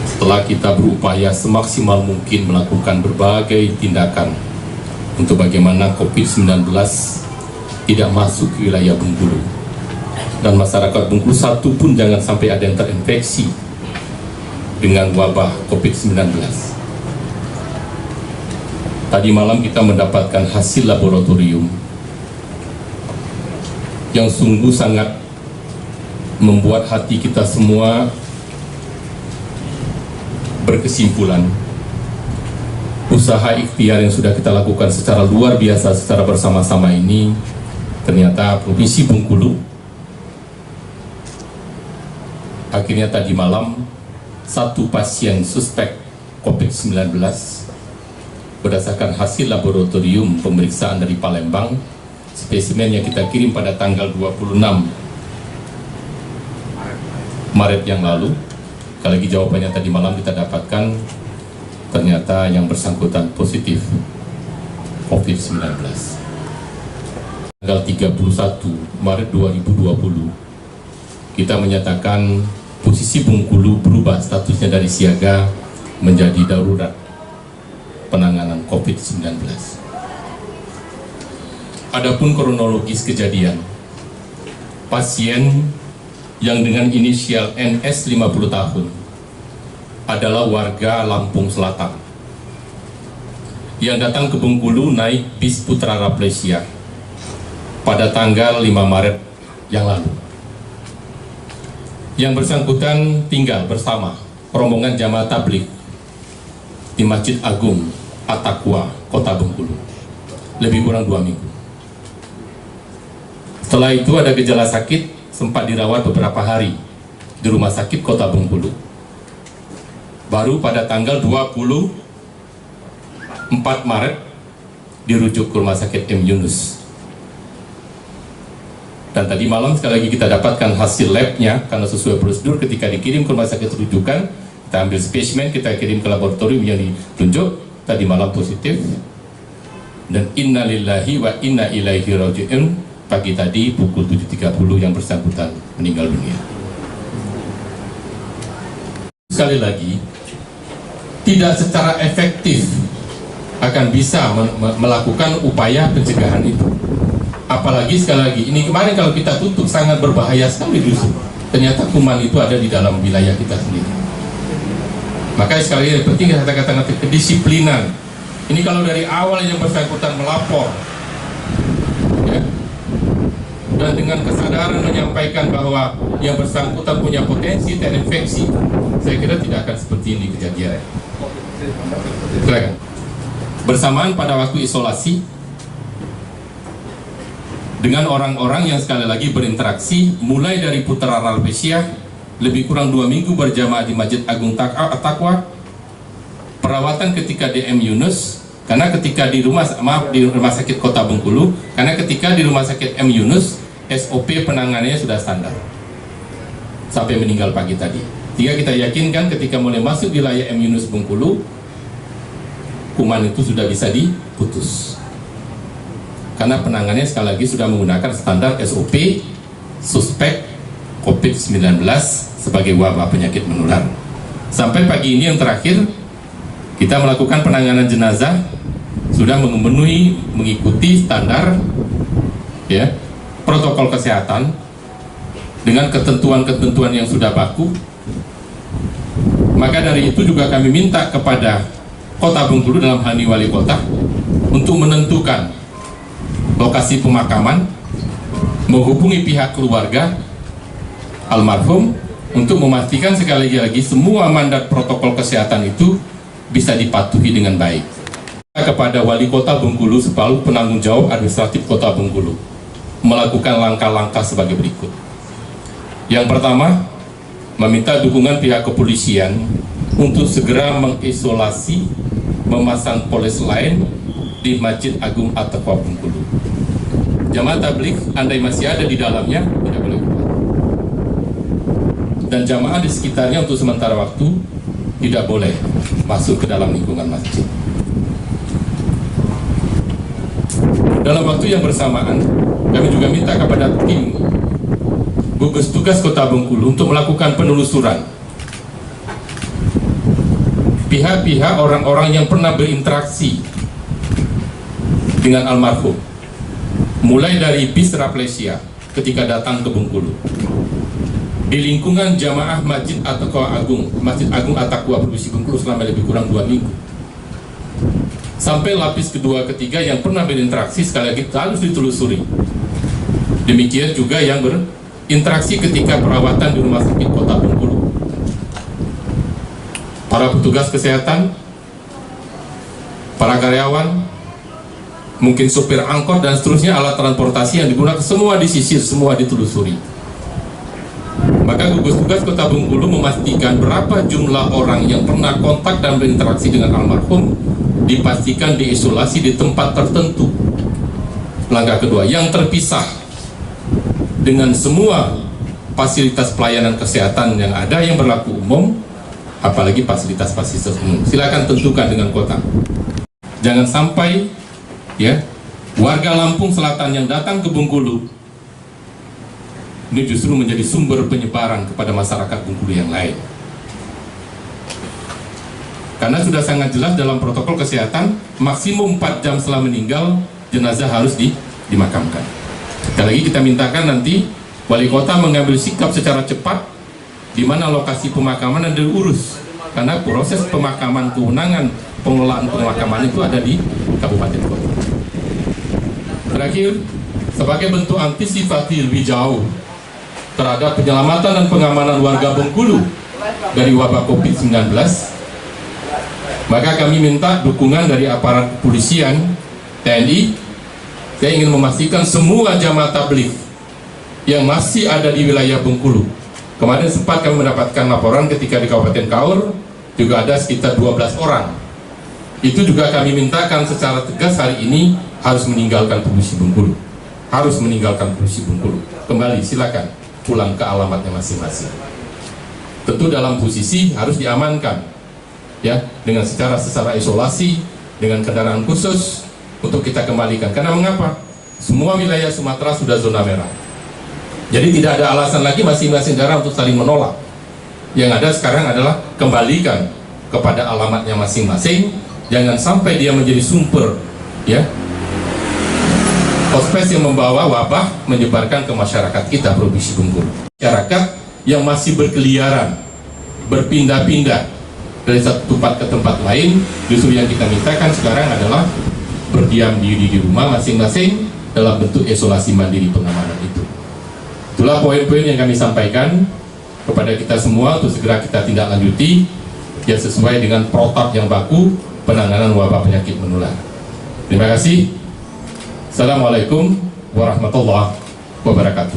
Setelah kita berupaya semaksimal mungkin melakukan berbagai tindakan untuk bagaimana COVID-19 tidak masuk ke wilayah Bengkulu, dan masyarakat Bengkulu satu pun jangan sampai ada yang terinfeksi dengan wabah COVID-19. Tadi malam kita mendapatkan hasil laboratorium yang sungguh sangat membuat hati kita semua berkesimpulan. Usaha ikhtiar yang sudah kita lakukan secara luar biasa, secara bersama-sama ini, ternyata Provinsi Bengkulu akhirnya tadi malam satu pasien suspek COVID-19 berdasarkan hasil laboratorium pemeriksaan dari Palembang, spesimen yang kita kirim pada tanggal 26 Maret yang lalu. Sekali lagi jawabannya tadi malam kita dapatkan, ternyata yang bersangkutan positif COVID-19. Tanggal 31 Maret 2020 kita menyatakan posisi Bengkulu berubah statusnya dari siaga menjadi darurat penanganan COVID-19. Adapun kronologis kejadian, pasien yang dengan inisial NS 50 tahun adalah warga Lampung Selatan yang datang ke Bengkulu naik bis Putra Rafflesia pada tanggal 5 Maret yang lalu. Yang bersangkutan tinggal bersama rombongan jamaah tabligh di Masjid Agung At-Taqwa, Kota Bengkulu, lebih kurang 2 minggu. Setelah itu ada gejala sakit, sempat dirawat beberapa hari di rumah sakit Kota Bengkulu. Baru pada tanggal 24 Maret dirujuk ke rumah sakit M. Yunus. Dan tadi malam sekali lagi kita dapatkan hasil labnya, karena sesuai prosedur ketika dikirim ke rumah sakit rujukan, kita ambil spesimen, kita kirim ke laboratorium yang ditunjuk, tadi malam positif. Dan innalillahi wa inna ilaihi raji'un. Pagi tadi pukul 7.30 yang bersangkutan meninggal dunia. Sekali lagi, tidak secara efektif akan bisa melakukan upaya pencegahan itu. Apalagi sekali lagi, ini kemarin kalau kita tutup sangat berbahaya sekali justru. Ternyata kuman itu ada di dalam wilayah kita sendiri. Makanya sekali lagi penting kita katakan kedisiplinan. Ini kalau dari awal yang bersangkutan melapor, ya, dan dengan kesadaran menyampaikan bahwa yang bersangkutan punya potensi terinfeksi, saya kira tidak akan seperti ini kejadiannya. Silakan. Bersamaan pada waktu isolasi dengan orang-orang yang sekali lagi berinteraksi, mulai dari Putra Rafflesia lebih kurang 2 minggu berjamaah di Masjid Agung At-Taqwa, perawatan ketika di M. Yunus, karena ketika di rumah sakit Kota Bengkulu, karena ketika di rumah sakit M. Yunus SOP penanganannya sudah standar sampai meninggal pagi tadi. Sehingga kita yakinkan ketika mulai masuk wilayah M. Yunus Bengkulu, kuman itu sudah bisa diputus. Karena penanganannya sekali lagi sudah menggunakan standar SOP suspek COVID-19 sebagai wabah penyakit menular. Sampai pagi ini yang terakhir, kita melakukan penanganan jenazah sudah mengikuti standar, ya, protokol kesehatan dengan ketentuan-ketentuan yang sudah baku. Maka dari itu juga kami minta kepada Kota Bengkulu dalam hal ini Wali Kota untuk menentukan lokasi pemakaman, menghubungi pihak keluarga almarhum untuk memastikan sekali lagi semua mandat protokol kesehatan itu bisa dipatuhi dengan baik. Kepada Wali Kota Bengkulu sebagai penanggung jawab administratif Kota Bengkulu melakukan langkah-langkah sebagai berikut. Yang pertama, meminta dukungan pihak kepolisian untuk segera mengisolasi, memasang polis lain di Masjid Agung At-Taqwa Bengkulu. Jamaah tabligh, andai masih ada di dalamnya, tidak boleh keluar. Dan jamaah di sekitarnya untuk sementara waktu tidak boleh masuk ke dalam lingkungan masjid. Dalam waktu yang bersamaan, kami juga minta kepada tim gugus tugas Kota Bengkulu untuk melakukan penelusuran pihak-pihak orang-orang yang pernah berinteraksi dengan almarhum, mulai dari bis Rafflesia ketika datang ke Bengkulu, di lingkungan jamaah Masjid Agung At-Taqwa Provinsi Bengkulu selama lebih kurang 2 minggu, sampai lapis kedua ketiga yang pernah berinteraksi, sekali lagi harus ditelusuri. Demikian juga yang berinteraksi ketika perawatan di Rumah Sakit Kota Bengkulu, para petugas kesehatan, para karyawan, mungkin supir angkot dan seterusnya, alat transportasi yang digunakan, semua disisir, semua ditelusuri. Maka gugus tugas Kota Bengkulu memastikan berapa jumlah orang yang pernah kontak dan berinteraksi dengan almarhum dipastikan diisolasi di tempat tertentu. Langkah kedua, yang terpisah dengan semua fasilitas pelayanan kesehatan yang ada yang berlaku umum, apalagi fasilitas-fasilitas umum. Silakan tentukan dengan kota. Jangan sampai ya warga Lampung Selatan yang datang ke Bengkulu ini justru menjadi sumber penyebaran kepada masyarakat Bengkulu yang lain. Karena sudah sangat jelas dalam protokol kesehatan, maksimum 4 jam setelah meninggal jenazah harus dimakamkan. Sekali lagi kita mintakan nanti wali kota mengambil sikap secara cepat di mana lokasi pemakaman yang diurus, karena proses pemakaman, kewenangan pengelolaan pemakaman itu ada di kabupaten kota. Terakhir, sebagai bentuk antisipasi lebih jauh terhadap penyelamatan dan pengamanan warga Bengkulu dari wabah COVID-19, maka kami minta dukungan dari aparat kepolisian, TNI. Saya ingin memastikan semua jamaah tabligh yang masih ada di wilayah Bengkulu. Kemarin sempat kami mendapatkan laporan ketika di Kabupaten Kaur juga ada sekitar 12 orang. Itu juga kami mintakan secara tegas hari ini harus meninggalkan Provinsi Bengkulu. Harus meninggalkan Provinsi Bengkulu. Kembali silakan pulang ke alamatnya masing-masing. Tentu dalam posisi harus diamankan ya, dengan secara isolasi, dengan kendaraan khusus untuk kita kembalikan. Karena mengapa? Semua wilayah Sumatera sudah zona merah. Jadi tidak ada alasan lagi masing-masing daerah untuk saling menolak. Yang ada sekarang adalah kembalikan kepada alamatnya masing-masing. Jangan sampai dia menjadi sumber ya hospes yang membawa wabah menyebarkan ke masyarakat kita Provinsi Bengkulu. Masyarakat yang masih berkeliaran, berpindah-pindah dari satu tempat ke tempat lain, justru yang kita mintakan sekarang adalah berdiam diri di rumah masing-masing dalam bentuk isolasi mandiri pengamanan itu. Itulah poin-poin yang kami sampaikan kepada kita semua untuk segera kita tindak lanjuti yang sesuai dengan protap yang baku penanganan wabah penyakit menular. Terima kasih. Assalamualaikum warahmatullahi wabarakatuh.